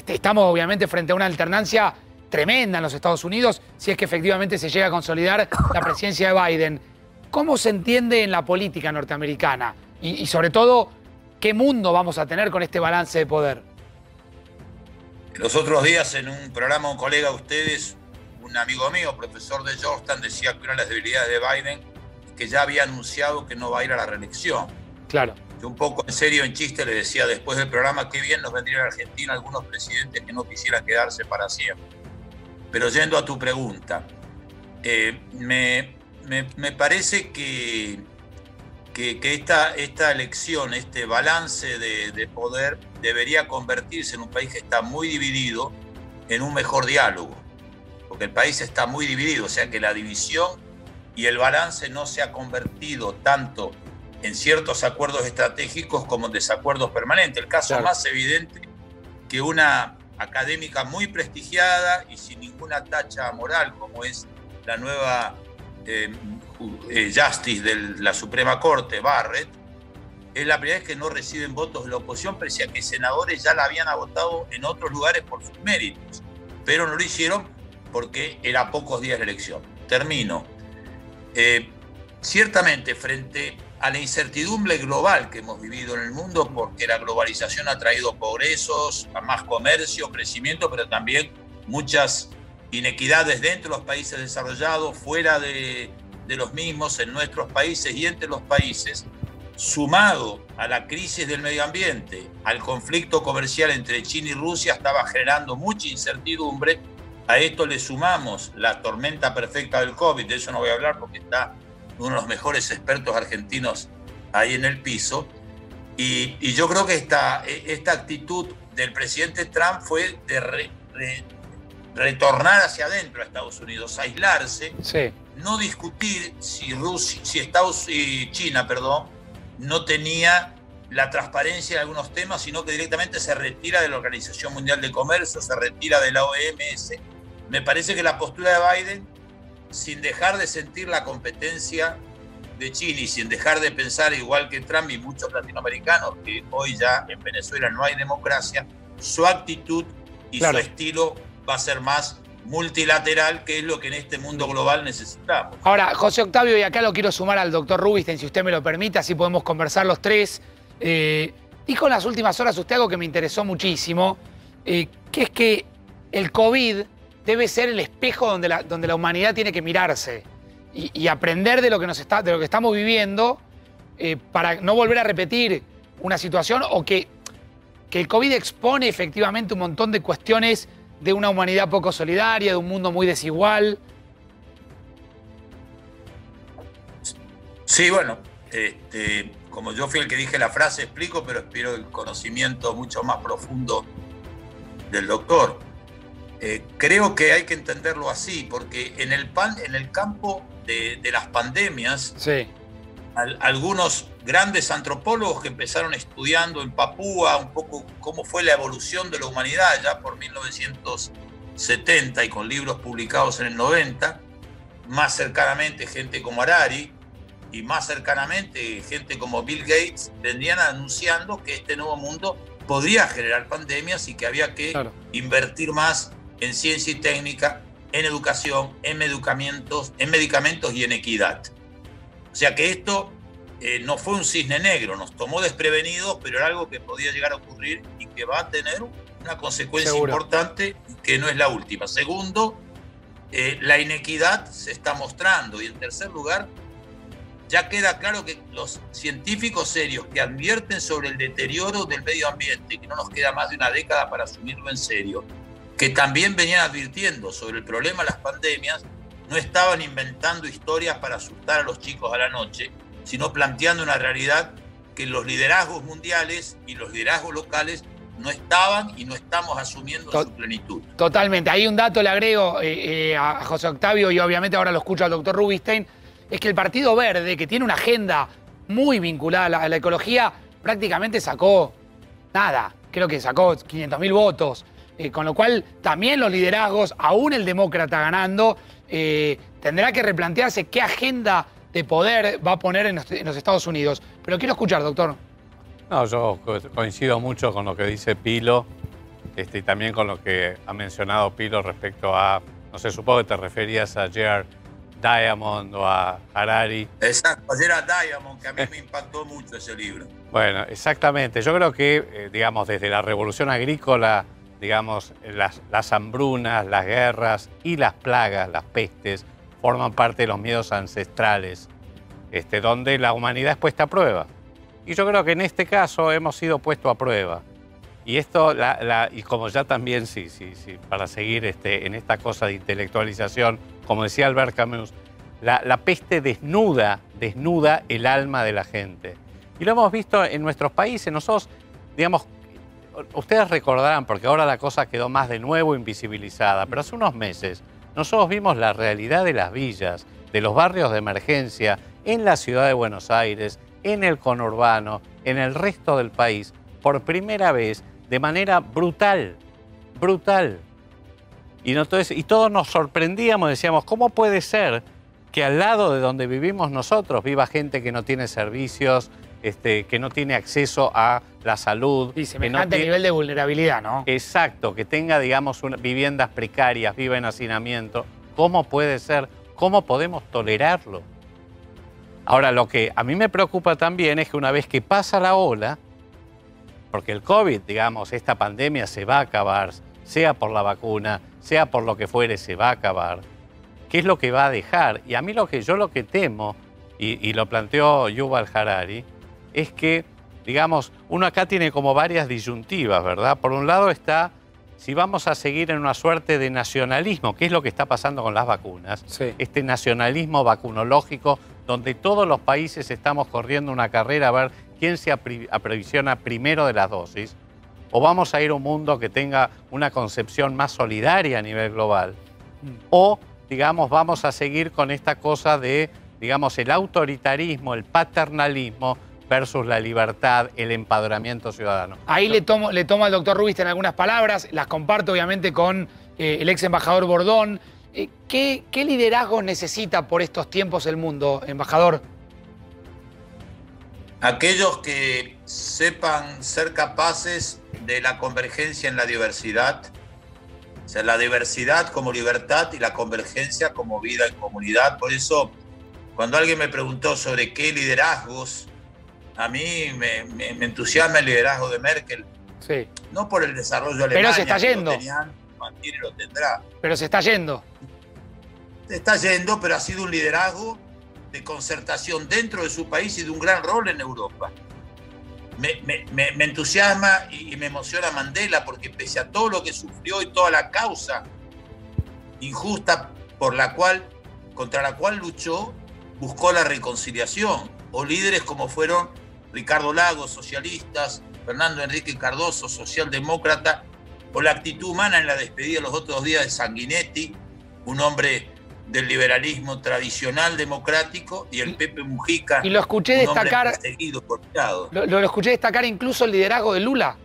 estamos obviamente frente a una alternancia tremenda en los Estados Unidos, si es que efectivamente se llega a consolidar la presidencia de Biden. ¿Cómo se entiende en la política norteamericana? Y sobre todo, ¿qué mundo vamos a tener con este balance de poder? Los otros días en un programa, un colega de ustedes, un amigo mío, profesor de Georgetown, decía que una de las debilidades de Biden es que ya había anunciado que no va a ir a la reelección. Claro. Yo un poco en serio, en chiste, le decía después del programa, qué bien nos vendría a Argentina algunos presidentes que no quisieran quedarse para siempre. Pero yendo a tu pregunta, me parece que esta elección, este balance de poder debería convertirse en un país que está muy dividido en un mejor diálogo, porque el país está muy dividido, o sea que la división y el balance no se ha convertido tanto en ciertos acuerdos estratégicos como en desacuerdos permanentes. El caso más evidente que una académica muy prestigiada y sin ninguna tacha moral, como es la nueva Justice de la Suprema Corte, Barrett, es la primera vez que no reciben votos de la oposición, pese a que senadores ya la habían votado en otros lugares por sus méritos, pero no lo hicieron porque era a pocos días de elección. Termino. Ciertamente, frente a la incertidumbre global que hemos vivido en el mundo, porque la globalización ha traído progresos, más comercio, crecimiento, pero también muchas inequidades dentro de los países desarrollados, fuera de los mismos, en nuestros países y entre los países, sumado a la crisis del medio ambiente, al conflicto comercial entre China y Rusia, estaba generando mucha incertidumbre. A esto le sumamos la tormenta perfecta del COVID, de eso no voy a hablar porque está uno de los mejores expertos argentinos ahí en el piso, y yo creo que esta actitud del presidente Trump fue de retornar hacia adentro a Estados Unidos, aislarse, no discutir si China, no tenía la transparencia en algunos temas, sino que directamente se retira de la Organización Mundial de Comercio, se retira de la OMS. Me parece que la postura de Biden, sin dejar de sentir la competencia de China y sin dejar de pensar igual que Trump y muchos latinoamericanos, que hoy ya en Venezuela no hay democracia, su actitud y su estilo va a ser más multilateral, que es lo que en este mundo global necesitamos. Ahora, José Octavio, y acá lo quiero sumar al doctor Rubinstein, si usted me lo permite, así podemos conversar los tres. Dijo en las últimas horas usted algo que me interesó muchísimo, que es que el COVID debe ser el espejo donde la humanidad tiene que mirarse y aprender de lo que estamos viviendo para no volver a repetir una situación, o que el COVID expone efectivamente un montón de cuestiones de una humanidad poco solidaria, de un mundo muy desigual. Sí, bueno, como yo fui el que dije la frase, explico, pero espero el conocimiento mucho más profundo del doctor. Creo que hay que entenderlo así, porque en el campo de las pandemias, algunos grandes antropólogos que empezaron estudiando en Papúa un poco cómo fue la evolución de la humanidad ya por 1970 y con libros publicados en el 90, más cercanamente gente como Harari y más cercanamente gente como Bill Gates, venían anunciando que este nuevo mundo podría generar pandemias y que había que invertir más en ciencia y técnica, en educación, en medicamentos y en equidad. O sea que esto no fue un cisne negro, nos tomó desprevenidos, pero era algo que podía llegar a ocurrir y que va a tener una consecuencia importante que no es la última. Segundo, la inequidad se está mostrando. Y en tercer lugar, ya queda claro que los científicos serios que advierten sobre el deterioro del medio ambiente, que no nos queda más de una década para asumirlo en serio, que también venían advirtiendo sobre el problema de las pandemias, no estaban inventando historias para asustar a los chicos a la noche, sino planteando una realidad que los liderazgos mundiales y los liderazgos locales no estaban y no estamos asumiendo en su plenitud. Totalmente. Hay un dato, le agrego a José Octavio, y obviamente ahora lo escucho al doctor Rubinstein, es que el Partido Verde, que tiene una agenda muy vinculada a la ecología, prácticamente sacó nada. Creo que sacó 500.000 votos. Con lo cual, también los liderazgos, aún el demócrata ganando, tendrá que replantearse qué agenda de poder va a poner en los Estados Unidos. Pero quiero escuchar, doctor. No, yo coincido mucho con lo que dice Pilo y también con lo que ha mencionado Pilo respecto a, no sé, supongo que te referías a Gerard Diamond o a Harari. Exacto, a Gerard Diamond, que a mí me impactó mucho ese libro. Bueno, exactamente. Yo creo que, digamos, desde la revolución agrícola, digamos, las hambrunas, las guerras y las plagas, las pestes, forman parte de los miedos ancestrales, donde la humanidad es puesta a prueba. Y yo creo que en este caso hemos sido puestos a prueba. Y esto, y como ya también, sí, para seguir en esta cosa de intelectualización, como decía Albert Camus, la peste desnuda el alma de la gente. Y lo hemos visto en nuestros países. Nosotros, digamos, ustedes recordarán, porque ahora la cosa quedó más de nuevo invisibilizada, pero hace unos meses nosotros vimos la realidad de las villas, de los barrios de emergencia en la ciudad de Buenos Aires, en el conurbano, en el resto del país, por primera vez, de manera brutal. Y todos nos sorprendíamos, decíamos, ¿cómo puede ser que al lado de donde vivimos nosotros viva gente que no tiene servicios, que no tiene acceso a la salud? Y semejante nivel de vulnerabilidad, ¿no? Exacto, que tenga, digamos, viviendas precarias, viva en hacinamiento. ¿Cómo puede ser? ¿Cómo podemos tolerarlo? Ahora, lo que a mí me preocupa también es que una vez que pasa la ola, porque el COVID, digamos, esta pandemia se va a acabar, sea por la vacuna, sea por lo que fuere, se va a acabar. ¿Qué es lo que va a dejar? Y a mí lo que temo, y lo planteó Yuval Harari, es que, digamos, uno acá tiene como varias disyuntivas, ¿verdad? Por un lado está si vamos a seguir en una suerte de nacionalismo, que es lo que está pasando con las vacunas, sí. Este nacionalismo vacunológico, donde todos los países estamos corriendo una carrera a ver quién se aprevisiona primero de las dosis, o vamos a ir a un mundo que tenga una concepción más solidaria a nivel global, o, digamos, vamos a seguir con esta cosa de, digamos, el autoritarismo, el paternalismo versus la libertad, el empadronamiento ciudadano. Ahí le tomo al doctor Rubinstein algunas palabras, las comparto obviamente con el ex embajador Bordón. ¿Qué liderazgo necesita por estos tiempos el mundo, embajador? Aquellos que sepan ser capaces de la convergencia en la diversidad, o sea, la diversidad como libertad y la convergencia como vida en comunidad. Por eso, cuando alguien me preguntó sobre qué liderazgos, a mí me entusiasma el liderazgo de Merkel. Sí. No por el desarrollo de Alemania. Pero se está yendo. Mantiene y lo tendrá. Pero se está yendo. Se está yendo, pero ha sido un liderazgo de concertación dentro de su país y de un gran rol en Europa. Me entusiasma y me emociona Mandela, porque pese a todo lo que sufrió y toda la causa injusta contra la cual luchó, buscó la reconciliación. O líderes como fueron Ricardo Lagos, socialistas, Fernando Enrique Cardoso, socialdemócrata, o la actitud humana en la despedida los otros días de Sanguinetti, un hombre del liberalismo tradicional democrático, y el Pepe Mujica, y lo escuché destacar, perseguido, cortado. Lo escuché destacar incluso el liderazgo de Lula.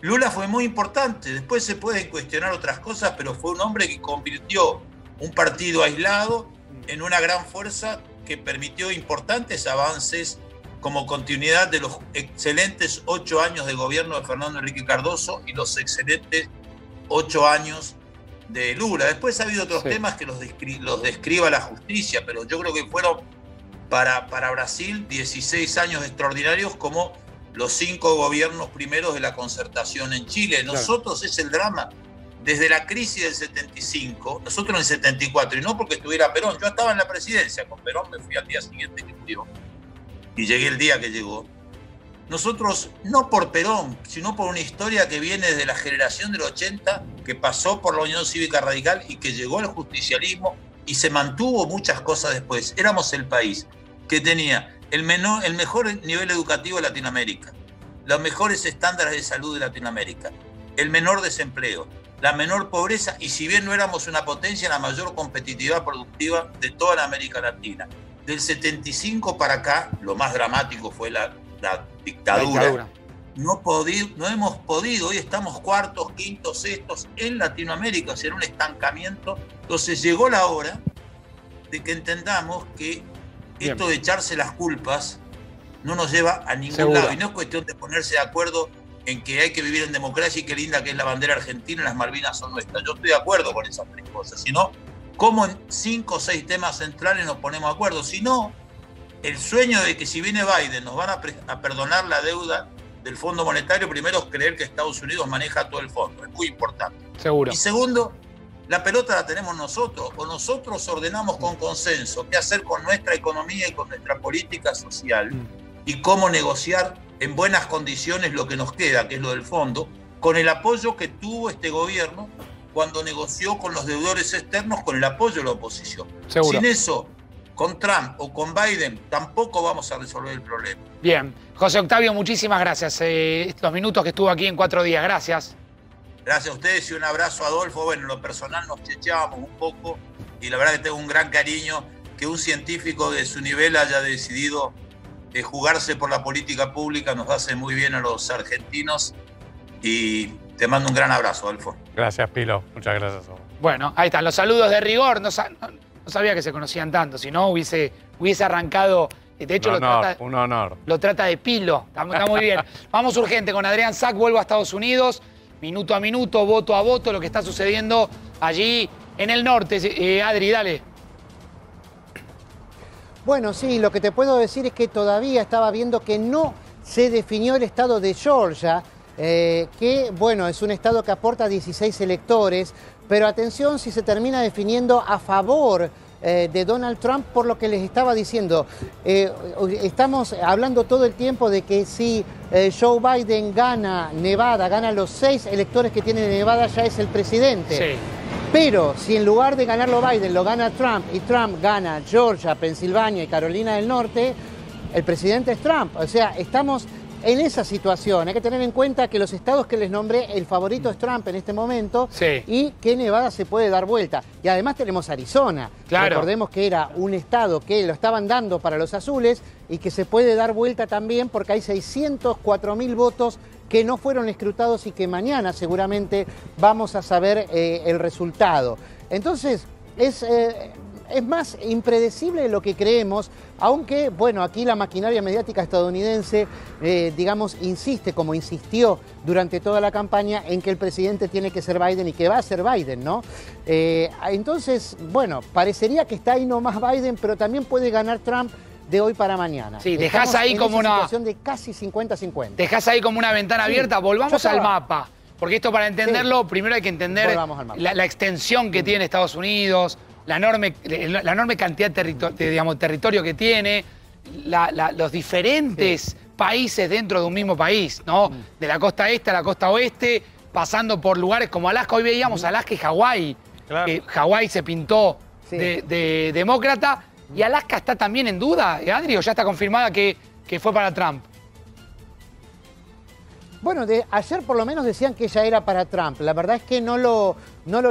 Lula fue muy importante, después se pueden cuestionar otras cosas, pero fue un hombre que convirtió un partido aislado en una gran fuerza que permitió importantes avances como continuidad de los excelentes 8 años de gobierno de Fernando Enrique Cardoso y los excelentes 8 años de Lula. Después ha habido otros temas que los describa la justicia, pero yo creo que fueron para Brasil 16 años extraordinarios como los 5 gobiernos primeros de la concertación en Chile. Nosotros es el drama. Desde la crisis del 75, nosotros en el 74, y no porque estuviera Perón, yo estaba en la presidencia con Perón, me fui al día siguiente que murió, y llegué el día que llegó. Nosotros, no por Perón, sino por una historia que viene desde la generación del 80, que pasó por la Unión Cívica Radical y que llegó al justicialismo y se mantuvo muchas cosas después. Éramos el país que tenía el mejor nivel educativo de Latinoamérica, los mejores estándares de salud de Latinoamérica, el menor desempleo, la menor pobreza, y si bien no éramos una potencia, la mayor competitividad productiva de toda la América Latina. Del 75 para acá, lo más dramático fue la dictadura. No hemos podido, hoy estamos cuartos, quintos, sextos en Latinoamérica, o sea, en un estancamiento. Entonces llegó la hora de que entendamos que esto de echarse las culpas no nos lleva a ningún lado, y no es cuestión de ponerse de acuerdo en que hay que vivir en democracia y qué linda que es la bandera argentina y las Malvinas son nuestras. Yo estoy de acuerdo con esas 3 cosas, sino cómo en 5 o 6 temas centrales nos ponemos de acuerdo. Si no, el sueño de que si viene Biden nos van a perdonar la deuda del Fondo Monetario, primero es creer que Estados Unidos maneja todo el fondo, es muy importante. Seguro. Y segundo, la pelota la tenemos nosotros, o nosotros ordenamos con consenso qué hacer con nuestra economía y con nuestra política social y cómo negociar en buenas condiciones lo que nos queda, que es lo del fondo, con el apoyo que tuvo este gobierno cuando negoció con los deudores externos, con el apoyo de la oposición. Seguro. Sin eso, con Trump o con Biden, tampoco vamos a resolver el problema. Bien. José Octavio, muchísimas gracias. Los minutos que estuvo aquí en 4 días, gracias. Gracias a ustedes y un abrazo, Adolfo. Bueno, en lo personal nos checheábamos un poco y la verdad que tengo un gran cariño que un científico de su nivel haya decidido jugarse por la política pública. Nos hace muy bien a los argentinos y te mando un gran abrazo, Adolfo. Gracias, Pilo. Muchas gracias. Bueno, ahí están los saludos de rigor. No sabía que se conocían tanto, si no hubiese arrancado. De hecho, un honor. Lo trata de Pilo. Está muy bien. Vamos urgente con Adrián Sack. Vuelvo a Estados Unidos. Minuto a minuto, voto a voto, lo que está sucediendo allí en el norte. Adri, dale. Bueno, sí, lo que te puedo decir es que todavía estaba viendo que no se definió el estado de Georgia, que, bueno, es un estado que aporta 16 electores, pero atención si se termina definiendo a favor de Donald Trump, por lo que les estaba diciendo. Estamos hablando todo el tiempo de que si Joe Biden gana Nevada, gana los 6 electores que tiene Nevada, ya es el presidente. Sí. Pero si en lugar de ganarlo Biden, lo gana Trump y Trump gana Georgia, Pensilvania y Carolina del Norte, el presidente es Trump. O sea, estamos en esa situación. Hay que tener en cuenta que los estados que les nombré, el favorito es Trump en este momento, sí, y que Nevada se puede dar vuelta. Y además tenemos Arizona. Claro. Recordemos que era un estado que lo estaban dando para los azules y que se puede dar vuelta también porque hay 604.000 votos que no fueron escrutados y que mañana seguramente vamos a saber el resultado. Entonces, es más impredecible de lo que creemos, aunque, bueno, aquí la maquinaria mediática estadounidense, digamos, insiste, como insistió durante toda la campaña, en que el presidente tiene que ser Biden y que va a ser Biden, ¿no? Entonces, bueno, parecería que está ahí nomás Biden, pero también puede ganar Trump de hoy para mañana. Sí, dejás ahí como una situación de casi 50-50. Dejás ahí como una ventana abierta. Volvamos al mapa. Porque esto, para entenderlo, primero hay que entender la extensión que tiene Estados Unidos, la enorme cantidad de territorio que tiene, los diferentes países dentro de un mismo país, ¿no? De la costa este a la costa oeste, pasando por lugares como Alaska. Hoy veíamos Alaska y Hawái. Claro. Hawái se pintó de demócrata. ¿Y Alaska está también en duda, Adri, o ya está confirmada que fue para Trump? Bueno, ayer por lo menos decían que ya era para Trump. La verdad es que no lo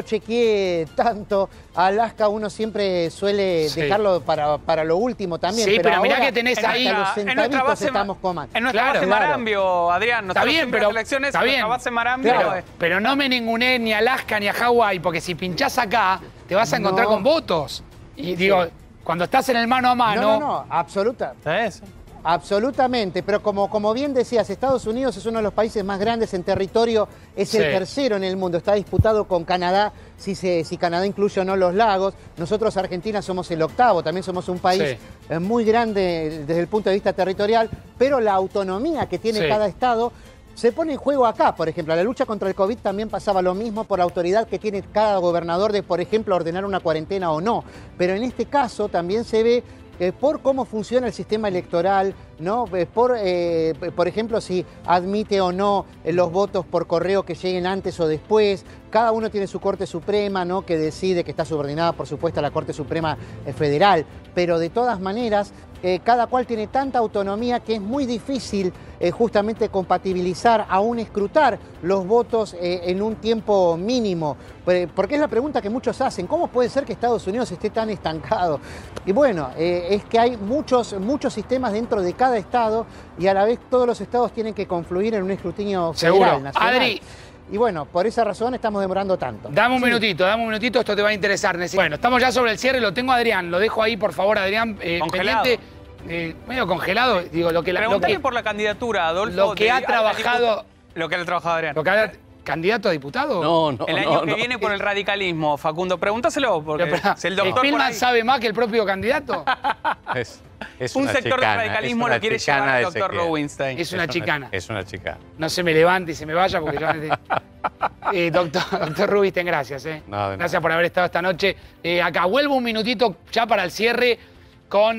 chequeé tanto. Alaska uno siempre suele dejarlo para lo último también. Sí, pero mirá que tenés ahí... En nuestra base, estamos comando. En nuestra base Marambio, Adrián. Está bien, pero... Está bien. Nuestra base Marambio... Claro, pero no me ninguné ni a Alaska ni a Hawái, porque si pinchás acá, te vas a encontrar con votos. Y digo, cuando estás en el mano a mano... No, absoluta. Absolutamente, pero como bien decías, Estados Unidos es uno de los países más grandes en territorio, es el tercero en el mundo, está disputado con Canadá, si Canadá incluye o no los lagos. Nosotros, Argentina, somos el octavo, también somos un país muy grande desde el punto de vista territorial, pero la autonomía que tiene cada estado se pone en juego acá. Por ejemplo, la lucha contra el COVID también pasaba lo mismo por la autoridad que tiene cada gobernador de, por ejemplo, ordenar una cuarentena o no. Pero en este caso también se ve por cómo funciona el sistema electoral, ¿no? Por ejemplo, si admite o no los votos por correo que lleguen antes o después. Cada uno tiene su Corte Suprema, ¿no? Que decide, que está subordinada, por supuesto, a la Corte Suprema Federal. Pero de todas maneras, cada cual tiene tanta autonomía que es muy difícil justamente compatibilizar, aún escrutar los votos en un tiempo mínimo. Porque es la pregunta que muchos hacen: ¿cómo puede ser que Estados Unidos esté tan estancado? Y bueno, es que hay muchos sistemas dentro de cada estado y a la vez todos los estados tienen que confluir en un escrutinio federal, nacional. Adri, y bueno, por esa razón estamos demorando tanto. Dame un minutito, esto te va a interesar. Bueno, estamos ya sobre el cierre, lo tengo a Adrián, lo dejo ahí, por favor, Adrián. Congelado. Medio congelado, digo, Preguntale por la candidatura, Adolfo. Lo que ha trabajado... Lo que ha trabajado Adrián. ¿Candidato a diputado? No. El año que viene por el radicalismo, Facundo. Pregúntaselo, porque es el doctor. ¿Spillman sabe más que el propio candidato? Es un una sector chicana, del radicalismo lo quiere llevar al doctor Rubinstein. Es una chicana. Es una chicana. No se me levante y se me vaya porque yo... doctor Rubinstein, gracias. Gracias por haber estado esta noche. Acá vuelvo un minutito ya para el cierre con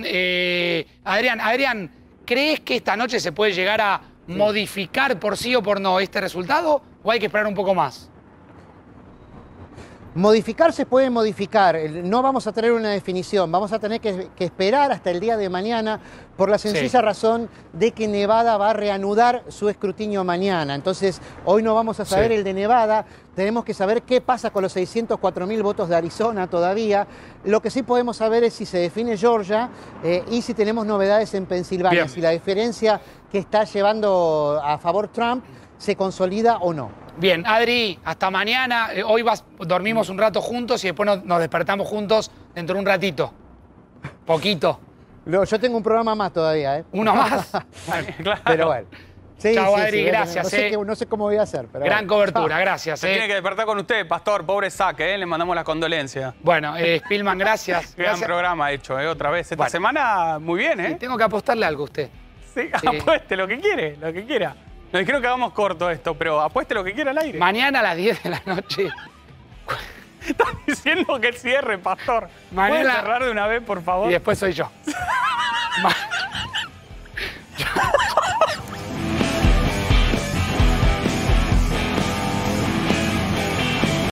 Adrián. Adrián, ¿crees que esta noche se puede llegar a modificar por sí o por no este resultado o hay que esperar un poco más? Modificar se puede modificar, no vamos a tener una definición, vamos a tener que esperar hasta el día de mañana por la sencilla razón de que Nevada va a reanudar su escrutinio mañana. Entonces, hoy no vamos a saber el de Nevada, tenemos que saber qué pasa con los 604.000 votos de Arizona todavía. Lo que sí podemos saber es si se define Georgia y si tenemos novedades en Pensilvania, si la diferencia que está llevando a favor Trump se consolida o no. Bien, Adri, hasta mañana. Hoy dormimos un rato juntos y después nos despertamos juntos dentro de un ratito. Poquito. No, yo tengo un programa más todavía, ¿eh? ¿Uno más? Claro. Pero bueno. Chao, Adri, gracias. No sé cómo voy a hacer. Pero gran cobertura, gracias. Se tiene que despertar con usted, pastor. Pobre Sack, le mandamos las condolencias. Bueno, Spillman, gracias. Gran programa hecho, otra vez. Esta semana, muy bien, ¿eh? Tengo que apostarle algo a usted. Sí, apueste lo que quiere, lo que quiera. No creo que hagamos corto esto, pero apueste lo que quiera al aire. Mañana a las 10 de la noche. Estás diciendo que cierre, pastor. Mañana... ¿Puedes cerrar de una vez, por favor? Y después soy yo.